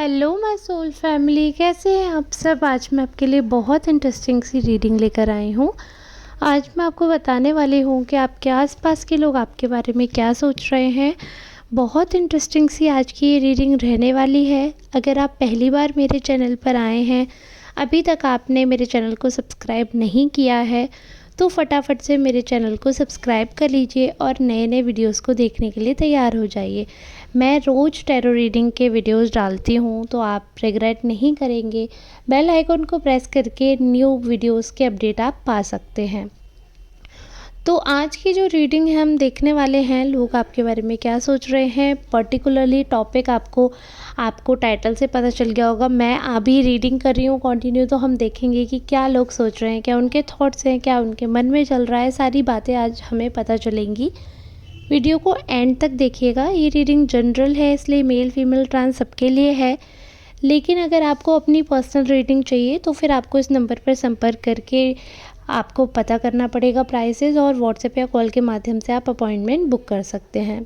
Hello my soul family, कैसे हैं आप सब। आज मैं आपके लिए बहुत इंटरेस्टिंग सी रीडिंग लेकर आई हूँ। आज मैं आपको बताने वाली हूँ कि आपके आसपास के लोग आपके बारे में क्या सोच रहे हैं। बहुत इंटरेस्टिंग सी आज की ये रीडिंग रहने वाली है। अगर आप पहली बार मेरे चैनल पर आए हैं, अभी तक आपने मेरे चैनल को सब्सक्राइब नहीं किया है, तो फटाफट से मेरे चैनल को सब्सक्राइब कर लीजिए और नए नए वीडियोस को देखने के लिए तैयार हो जाइए। मैं रोज़ टैरो रीडिंग के वीडियोस डालती हूँ, तो आप रिग्रेट नहीं करेंगे। बेल आइकन को प्रेस करके न्यू वीडियोस के अपडेट आप पा सकते हैं। तो आज की जो रीडिंग है हम देखने वाले हैं, लोग आपके बारे में क्या सोच रहे हैं। पर्टिकुलरली टॉपिक आपको टाइटल से पता चल गया होगा। मैं अभी रीडिंग कर रही हूँ कंटिन्यू, तो हम देखेंगे कि क्या लोग सोच रहे हैं, क्या उनके थॉट्स हैं, क्या उनके मन में चल रहा है। सारी बातें आज हमें पता चलेंगी। वीडियो को एंड तक देखिएगा। ये रीडिंग जनरल है, इसलिए मेल फीमेल ट्रांस सबके लिए है। लेकिन अगर आपको अपनी पर्सनल रीडिंग चाहिए तो फिर आपको इस नंबर पर संपर्क करके आपको पता करना पड़ेगा प्राइसेस, और व्हाट्सएप या कॉल के माध्यम से आप अपॉइंटमेंट बुक कर सकते हैं।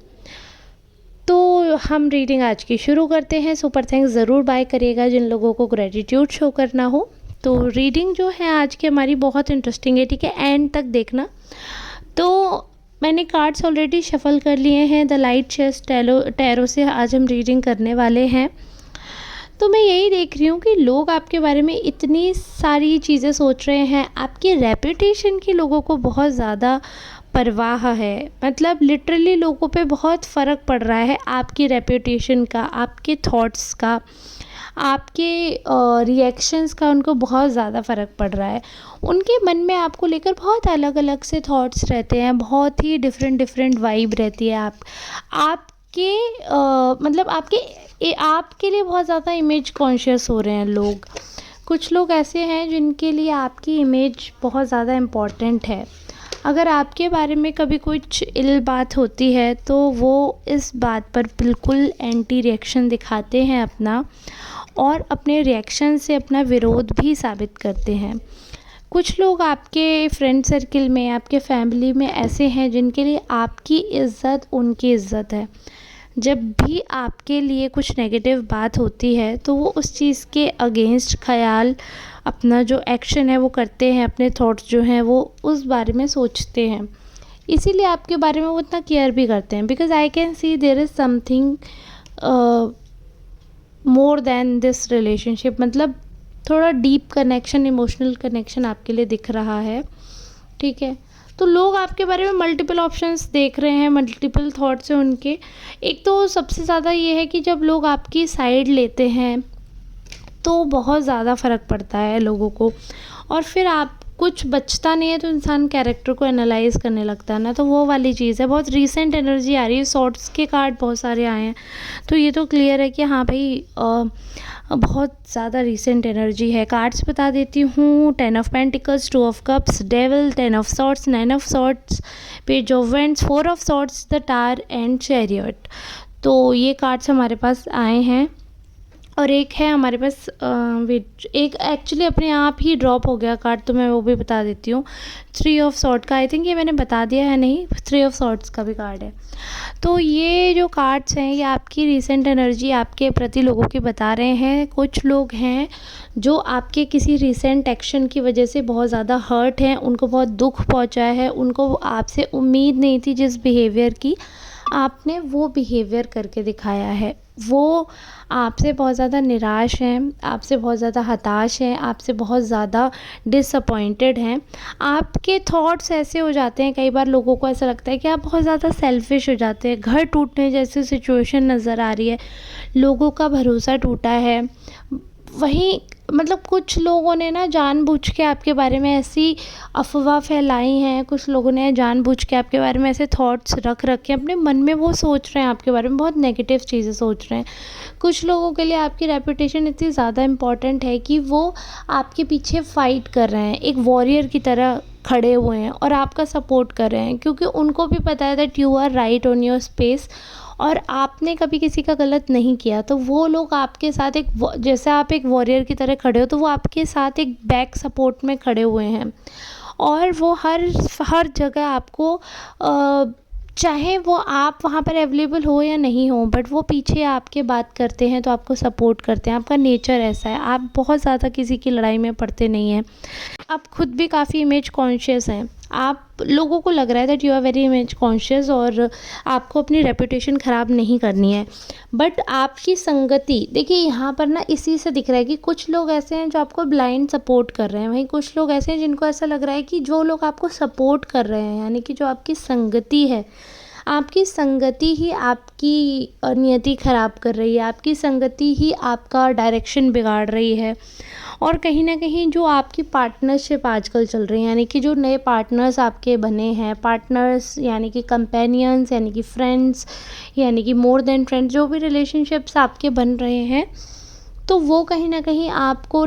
तो हम रीडिंग आज की शुरू करते हैं। सुपर थैंक्स ज़रूर बाय करिएगा जिन लोगों को ग्रेटिट्यूड शो करना हो। तो रीडिंग जो है आज की हमारी बहुत इंटरेस्टिंग है, ठीक है, एंड तक देखना। तो मैंने कार्ड्स ऑलरेडी शफल कर लिए हैं। द लाइट चेस टैरो से आज हम रीडिंग करने वाले हैं। तो मैं यही देख रही हूँ कि लोग आपके बारे में इतनी सारी चीज़ें सोच रहे हैं। आपकी रेपुटेशन की लोगों को बहुत ज़्यादा परवाह है। मतलब लिटरली लोगों पे बहुत फ़र्क पड़ रहा है आपकी रेपुटेशन का, आपके थॉट्स का, आपके रिएक्शंस का। उनको बहुत ज़्यादा फ़र्क पड़ रहा है। उनके मन में आपको लेकर बहुत अलग अलग से थॉट्स रहते हैं, बहुत ही डिफरेंट वाइब रहती है। आपके मतलब आपके लिए बहुत ज़्यादा इमेज कॉन्शियस हो रहे हैं लोग। कुछ लोग ऐसे हैं जिनके लिए आपकी इमेज बहुत ज़्यादा इम्पॉर्टेंट है। अगर आपके बारे में कभी कुछ इल बात होती है तो वो इस बात पर बिल्कुल एंटी रिएक्शन दिखाते हैं अपना, और अपने रिएक्शन से अपना विरोध भी साबित करते हैं। कुछ लोग आपके फ्रेंड सर्किल में, आपके फैमिली में ऐसे हैं जिनके लिए आपकी इज़्ज़त उनकी इज़्ज़त है। जब भी आपके लिए कुछ नेगेटिव बात होती है तो वो उस चीज़ के अगेंस्ट ख्याल, अपना जो एक्शन है वो करते हैं, अपने थॉट्स जो हैं वो उस बारे में सोचते हैं। इसीलिए आपके बारे में वो इतना केयर भी करते हैं। Because I can see there is something more than this relationship. मतलब थोड़ा डीप कनेक्शन, इमोशनल कनेक्शन आपके लिए दिख रहा है, ठीक है। तो लोग आपके बारे में मल्टीपल ऑप्शंस देख रहे हैं, मल्टीपल थॉट्स हैं उनके। एक तो सबसे ज़्यादा ये है कि जब लोग आपकी साइड लेते हैं तो बहुत ज़्यादा फ़र्क पड़ता है लोगों को, और फिर आप कुछ बचता नहीं है तो इंसान कैरेक्टर को एनालाइज करने लगता है ना। तो वो वाली चीज़ है। बहुत रीसेंट एनर्जी आ रही है। सॉर्ट्स के कार्ड बहुत सारे आए हैं, तो ये तो क्लियर है कि हाँ भाई बहुत ज़्यादा रीसेंट एनर्जी है। कार्ड्स बता देती हूँ। 10 of pentacles, 2 of cups, devil, 10 of swords, 9 of swords, page of wands, 4 of swords, the tower and chariot. तो ये कार्ड्स हमारे पास आए हैं। और एक है हमारे पास एक एक्चुअली अपने आप ही ड्रॉप हो गया कार्ड, तो मैं वो भी बता देती हूँ। 3 ऑफ सॉर्ट का, आई थिंक ये मैंने बता दिया है, नहीं, 3 ऑफ सॉर्ट्स का भी कार्ड है। तो ये जो कार्ड्स हैं ये आपकी रीसेंट एनर्जी आपके प्रति लोगों की बता रहे हैं। कुछ लोग हैं जो आपके किसी रीसेंट एक्शन की वजह से बहुत ज़्यादा हर्ट हैं, उनको बहुत दुख पहुँचा है, उनको आपसे उम्मीद नहीं थी जिस बिहेवियर की, आपने वो बिहेवियर करके दिखाया है। वो आपसे बहुत ज़्यादा निराश हैं, आपसे बहुत ज़्यादा हताश हैं, आपसे बहुत ज़्यादा डिसअपॉइंटेड हैं। आपके थॉट्स ऐसे हो जाते हैं, कई बार लोगों को ऐसा लगता है कि आप बहुत ज़्यादा सेल्फिश हो जाते हैं। घर टूटने जैसी सिचुएशन नज़र आ रही है, लोगों का भरोसा टूटा है। वहीं मतलब कुछ लोगों ने ना जानबूझ के आपके बारे में ऐसी अफवाह फैलाई हैं, कुछ लोगों ने जानबूझ के आपके बारे में ऐसे थॉट्स रख के अपने मन में वो सोच रहे हैं आपके बारे में, बहुत नेगेटिव चीज़ें सोच रहे हैं। कुछ लोगों के लिए आपकी रेपुटेशन इतनी ज़्यादा इम्पॉर्टेंट है कि वो आपके पीछे फ़ाइट कर रहे हैं, एक वॉरियर की तरह खड़े हुए हैं और आपका सपोर्ट कर रहे हैं, क्योंकि उनको भी पता है that you are right on your space और आपने कभी किसी का गलत नहीं किया। तो वो लोग आपके साथ जैसे आप एक वॉरियर की तरह खड़े हो, तो वो आपके साथ एक बैक सपोर्ट में खड़े हुए हैं, और वो हर जगह आपको चाहे वो आप वहाँ पर अवेलेबल हो या नहीं हो, बट वो पीछे आपके बात करते हैं, तो आपको सपोर्ट करते हैं। आपका नेचर ऐसा है, आप बहुत ज़्यादा किसी की लड़ाई में पड़ते नहीं हैं। आप खुद भी काफ़ी इमेज कॉन्शियस हैं। आप लोगों को लग रहा है that you are very image conscious, और आपको अपनी रेपुटेशन ख़राब नहीं करनी है। बट आपकी संगति देखिए, यहाँ पर ना इसी से दिख रहा है कि कुछ लोग ऐसे हैं जो आपको ब्लाइंड सपोर्ट कर रहे हैं, वहीं कुछ लोग ऐसे हैं जिनको ऐसा लग रहा है कि जो लोग आपको सपोर्ट कर रहे हैं, यानी कि जो आपकी संगति है, आपकी संगति ही आपकी नियति ख़राब कर रही है, आपकी संगति ही आपका डायरेक्शन बिगाड़ रही है। और कहीं न कहीं जो आपकी पार्टनरशिप आजकल चल रही है, यानी कि जो नए पार्टनर्स आपके बने हैं, पार्टनर्स यानी कि कंपेनियंस, यानी कि फ्रेंड्स, यानी कि मोर देन फ्रेंड्स, जो भी रिलेशनशिप्स आपके बन रहे हैं, तो वो कहीं न कहीं आपको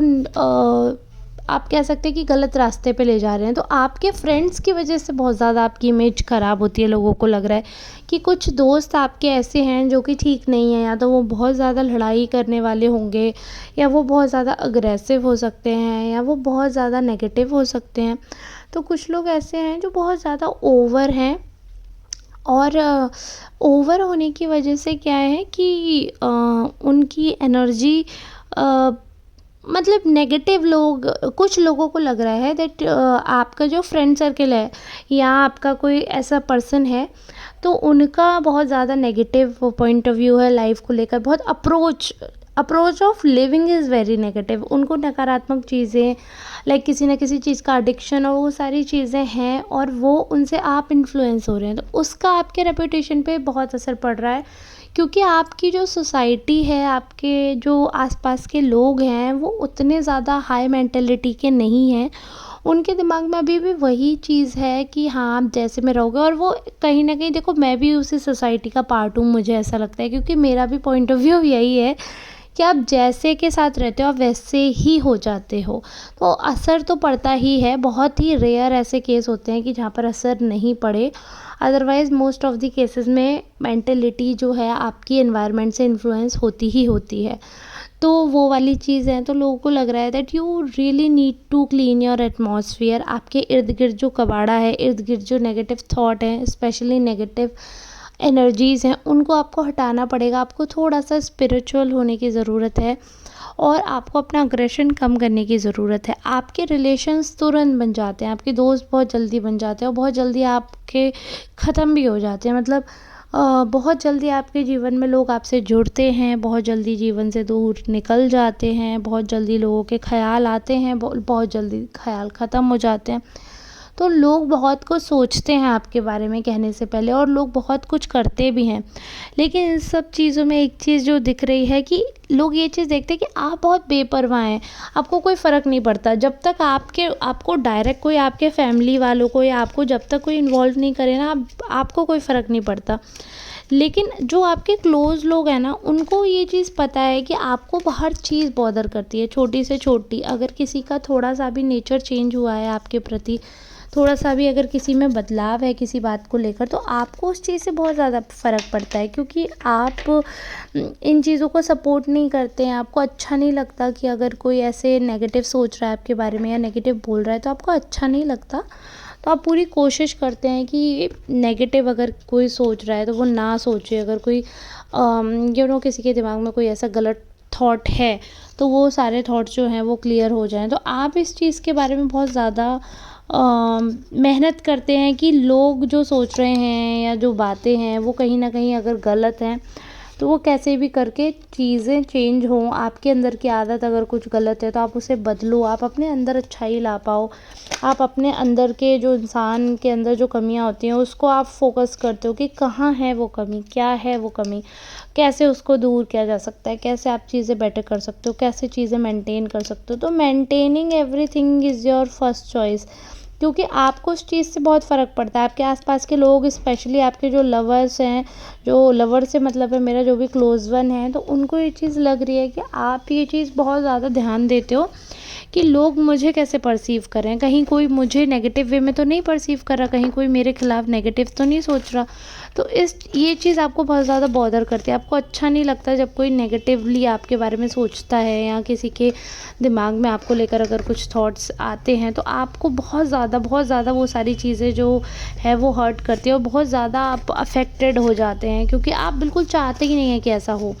आप कह सकते हैं कि गलत रास्ते पे ले जा रहे हैं। तो आपके फ्रेंड्स की वजह से बहुत ज़्यादा आपकी इमेज ख़राब होती है। लोगों को लग रहा है कि कुछ दोस्त आपके ऐसे हैं जो कि ठीक नहीं है, या तो वो बहुत ज़्यादा लड़ाई करने वाले होंगे, या वो बहुत ज़्यादा अग्रेसिव हो सकते हैं, या वो बहुत ज़्यादा नेगेटिव हो सकते हैं। तो कुछ लोग ऐसे हैं जो बहुत ज़्यादा ओवर हैं, और ओवर होने की वजह से क्या है कि उनकी एनर्जी मतलब नेगेटिव लोग, कुछ लोगों को लग रहा है दैट आपका जो फ्रेंड सर्कल है, या आपका कोई ऐसा पर्सन है, तो उनका बहुत ज़्यादा नेगेटिव पॉइंट ऑफ व्यू है लाइफ को लेकर। बहुत approach of living is very negative. उनको नकारात्मक चीज़ें, लाइक किसी न किसी चीज़ का एडिक्शन, और वो सारी चीज़ें हैं, और वो उनसे आप इन्फ्लुएंस हो रहे हैं। तो उसका आपके रेपुटेशन पे बहुत असर पड़ रहा है, क्योंकि आपकी जो सोसाइटी है, आपके जो आसपास के लोग हैं, वो उतने ज़्यादा हाई मेंटेलिटी के नहीं हैं। उनके दिमाग में अभी भी वही चीज़ है कि हाँ, आप जैसे में रहोगे, और वो कहीं न कहीं, देखो मैं भी उसी सोसाइटी का पार्ट हूँ, मुझे ऐसा लगता है, क्योंकि मेरा भी पॉइंट ऑफ व्यू यही है कि आप जैसे के साथ रहते हो, आप वैसे ही हो जाते हो। तो असर तो पड़ता ही है। बहुत ही रेयर ऐसे केस होते हैं कि जहाँ पर असर नहीं पड़े। Otherwise most of the cases में मेंटेलिटी जो है आपकी एनवायरनमेंट से इन्फ्लुएंस होती ही होती है। तो वो वाली चीज़ है। तो लोगों को लग रहा है that you really need to clean your atmosphere. आपके इर्द गिर्द जो कबाड़ा है, इर्द गिर्द जो नेगेटिव थॉट हैं, स्पेशली नेगेटिव एनर्जीज़ हैं, उनको आपको हटाना पड़ेगा। आपको थोड़ा-सा स्पिरिचुअल होने की ज़रूरत है, और आपको अपना अग्रेशन कम करने की ज़रूरत है। आपके रिलेशंस तुरंत बन जाते हैं, आपके दोस्त बहुत जल्दी बन जाते हैं, और बहुत जल्दी आपके ख़त्म भी हो जाते हैं। मतलब बहुत जल्दी आपके जीवन में लोग आपसे जुड़ते हैं, बहुत जल्दी जीवन से दूर निकल जाते हैं, बहुत जल्दी लोगों के ख़्याल आते हैं, बहुत जल्दी ख़्याल ख़त्म हो जाते हैं। तो लोग बहुत कुछ सोचते हैं आपके बारे में कहने से पहले, और लोग बहुत कुछ करते भी हैं। लेकिन इन सब चीज़ों में एक चीज़ जो दिख रही है कि लोग ये चीज़ देखते हैं कि आप बहुत बेपरवाह हैं, आपको कोई फ़र्क नहीं पड़ता। जब तक आपको डायरेक्ट कोई आपके फैमिली वालों को, या आपको जब तक कोई इन्वॉल्व नहीं करे ना, आपको कोई फ़र्क नहीं पड़ता। लेकिन जो आपके क्लोज़ लोग हैं ना, उनको ये चीज़ पता है कि आपको हर चीज़ बॉदर करती है, छोटी से छोटी। अगर किसी का थोड़ा-सा भी नेचर चेंज हुआ है आपके प्रति, थोड़ा-सा भी अगर किसी में बदलाव है किसी बात को लेकर, तो आपको उस चीज़ से बहुत ज़्यादा फ़र्क पड़ता है, क्योंकि आप इन चीज़ों को सपोर्ट नहीं करते हैं। आपको अच्छा नहीं लगता कि अगर कोई ऐसे नेगेटिव सोच रहा है आपके बारे में, या नेगेटिव बोल रहा है, तो आपको अच्छा नहीं लगता। तो आप पूरी कोशिश करते हैं कि नेगेटिव अगर कोई सोच रहा है तो वो ना सोचे। अगर कोई किसी के दिमाग में कोई ऐसा गलत थॉट है, तो वो सारे थॉट्स जो हैं वो क्लियर हो जाएँ। तो आप इस चीज़ के बारे में बहुत ज़्यादा मेहनत करते हैं कि लोग जो सोच रहे हैं, या जो बातें हैं, वो कहीं न कहीं अगर गलत हैं, तो वो कैसे भी करके चीज़ें चेंज हों। आपके अंदर की आदत अगर कुछ गलत है, तो आप उसे बदलो, आप अपने अंदर अच्छाई ला पाओ। आप अपने अंदर के जो इंसान के अंदर जो कमियां होती हैं, उसको आप फोकस करते हो कि कहाँ है वो कमी, क्या है वो कमी, कैसे उसको दूर किया जा सकता है, कैसे आप चीज़ें बेटर कर सकते हो, कैसे चीज़ें मेंटेन कर सकते हो। तो maintaining everything is your first choice, क्योंकि आपको उस चीज़ से बहुत फ़र्क पड़ता है। आपके आसपास के लोग, स्पेशली आपके जो लवर्स हैं, जो लवर से मतलब है मेरा जो भी क्लोज़ वन है, तो उनको ये चीज़ लग रही है कि आप ये चीज़ बहुत ज़्यादा ध्यान देते हो कि लोग मुझे कैसे परसीव कर रहे हैं, कहीं कोई मुझे नेगेटिव वे में तो नहीं परसीव कर रहा, कहीं कोई मेरे खिलाफ़ नेगेटिव तो नहीं सोच रहा। तो ये चीज़ आपको बहुत ज़्यादा बॉदर करती है। आपको अच्छा नहीं लगता जब कोई नेगेटिवली आपके बारे में सोचता है या किसी के दिमाग में आपको लेकर अगर कुछ थॉट्स आते हैं, तो आपको बहुत ज़्यादा वो सारी चीज़ें जो है वो हर्ट करती है और बहुत ज़्यादा आप अफेक्टेड हो जाते हैं, क्योंकि आप बिल्कुल चाहते ही नहीं हैं कि ऐसा हो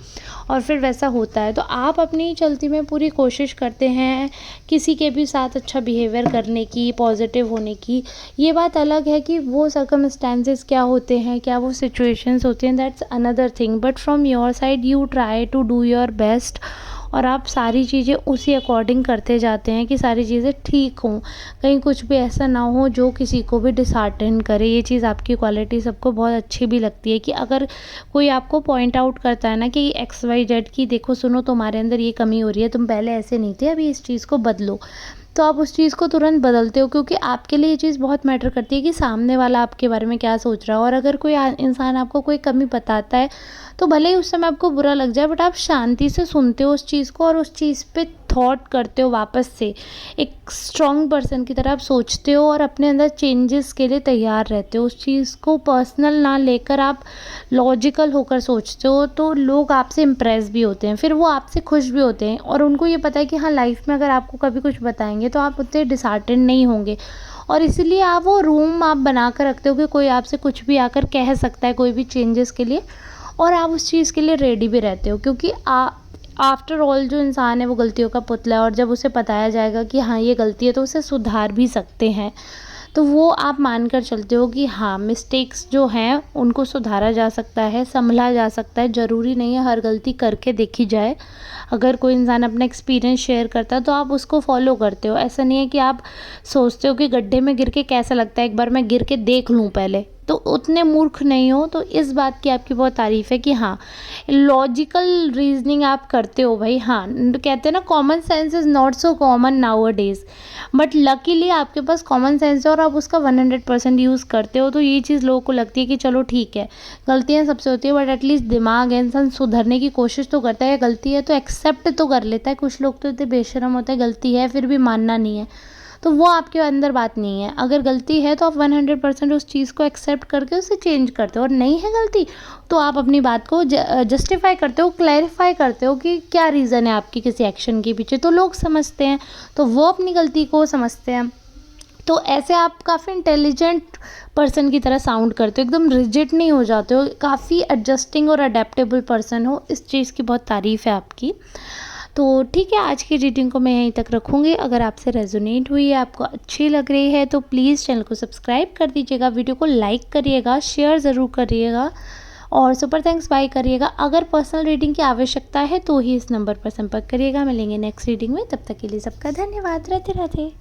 और फिर वैसा होता है। तो आप अपनी चलती में पूरी कोशिश करते हैं किसी के भी साथ अच्छा बिहेवियर करने की, पॉजिटिव होने की। ये बात अलग है कि वो सर्कमस्टेंसेस क्या होते हैं, क्या वो सिचुएशंस होते हैं, that's another thing, but from your side you try to do your best और आप सारी चीज़ें उसी अकॉर्डिंग करते जाते हैं कि सारी चीज़ें ठीक हों, कहीं कुछ भी ऐसा ना हो जो किसी को भी डिसहार्टन करे। ये चीज़ आपकी क्वालिटी सबको बहुत अच्छी भी लगती है कि अगर कोई आपको पॉइंट आउट करता है ना कि एक्स वाई जेड की देखो सुनो तुम्हारे अंदर ये कमी हो रही है, तुम पहले ऐसे नहीं थे, अभी इस चीज़ को बदलो, तो आप उस चीज़ को तुरंत बदलते हो, क्योंकि आपके लिए ये चीज़ बहुत मैटर करती है कि सामने वाला आपके बारे में क्या सोच रहा है। और अगर कोई इंसान आपको कोई कमी बताता है तो भले ही उस समय आपको बुरा लग जाए, बट आप शांति से सुनते हो उस चीज़ को और उस चीज़ पे थॉट करते हो वापस से। एक स्ट्रॉन्ग पर्सन की तरह आप सोचते हो और अपने अंदर चेंजेस के लिए तैयार रहते हो। उस चीज़ को पर्सनल ना लेकर आप लॉजिकल होकर सोचते हो, तो लोग आपसे इम्प्रेस भी होते हैं, फिर वो आपसे खुश भी होते हैं और उनको ये पता है कि हाँ, लाइफ में अगर आपको कभी कुछ बताएंगे तो आप उतने डिसहार्टेंड नहीं होंगे। और इसलिए आप वो रूम आप बना कर रखते हो कि कोई आपसे कुछ भी आकर कह सकता है कोई भी चेंजेस के लिए, और आप उस चीज़ के लिए रेडी भी रहते हो, क्योंकि आफ्टर ऑल जो इंसान है वो गलतियों का पुतला है और जब उसे बताया जाएगा कि हाँ ये गलती है तो उसे सुधार भी सकते हैं। तो वो आप मानकर चलते हो कि हाँ, मिस्टेक्स जो हैं उनको सुधारा जा सकता है, संभला जा सकता है, ज़रूरी नहीं है हर गलती करके देखी जाए। अगर कोई इंसान अपना एक्सपीरियंस शेयर करता है तो आप उसको फॉलो करते हो। ऐसा नहीं है कि आप सोचते हो कि गड्ढे में गिर के कैसा लगता है, एक बार मैं गिर के देख लूँ पहले, तो उतने मूर्ख नहीं हो। तो इस बात की आपकी बहुत तारीफ़ है कि हाँ, लॉजिकल रीजनिंग आप करते हो भाई। हाँ, कहते हैं ना common sense is not so common now a days, but luckily आपके पास कॉमन सेंस है और आप उसका 100% यूज़ करते हो। तो ये चीज़ लोगों को लगती है कि चलो ठीक है, गलतियाँ सबसे होती है, बट एटलीस्ट दिमाग है, इंसान सुधरने की कोशिश तो करता है। गलती है तो एक्सेप्ट तो कर लेता है। कुछ लोग तो इतने बेशर्म होते हैं, गलती है फिर भी मानना नहीं है, तो वो आपके अंदर बात नहीं है। अगर गलती है तो आप 100% उस चीज़ को एक्सेप्ट करके उसे चेंज करते हो, और नहीं है गलती तो आप अपनी बात को जस्टिफाई करते हो, क्लैरिफाई करते हो कि क्या रीज़न है आपकी किसी एक्शन के पीछे। तो लोग समझते हैं, तो वो अपनी गलती को समझते हैं। तो ऐसे आप काफ़ी इंटेलिजेंट पर्सन की तरह साउंड करते हो, एकदम रिजिड नहीं हो जाते हो, काफ़ी एडजस्टिंग और अडेप्टेबल पर्सन हो। इस चीज़ की बहुत तारीफ़ है आपकी। तो ठीक है, आज की रीडिंग को मैं यहीं तक रखूँगी। अगर आपसे रेजोनेट हुई है, आपको अच्छी लग रही है, तो प्लीज़ चैनल को सब्सक्राइब कर दीजिएगा, वीडियो को लाइक करिएगा, शेयर ज़रूर करिएगा और सुपर थैंक्स बाय करिएगा। अगर पर्सनल रीडिंग की आवश्यकता है तो ही इस नंबर पर संपर्क करिएगा। मिलेंगे नेक्स्ट रीडिंग में, तब तक के लिए सबका धन्यवाद। राधे राधे।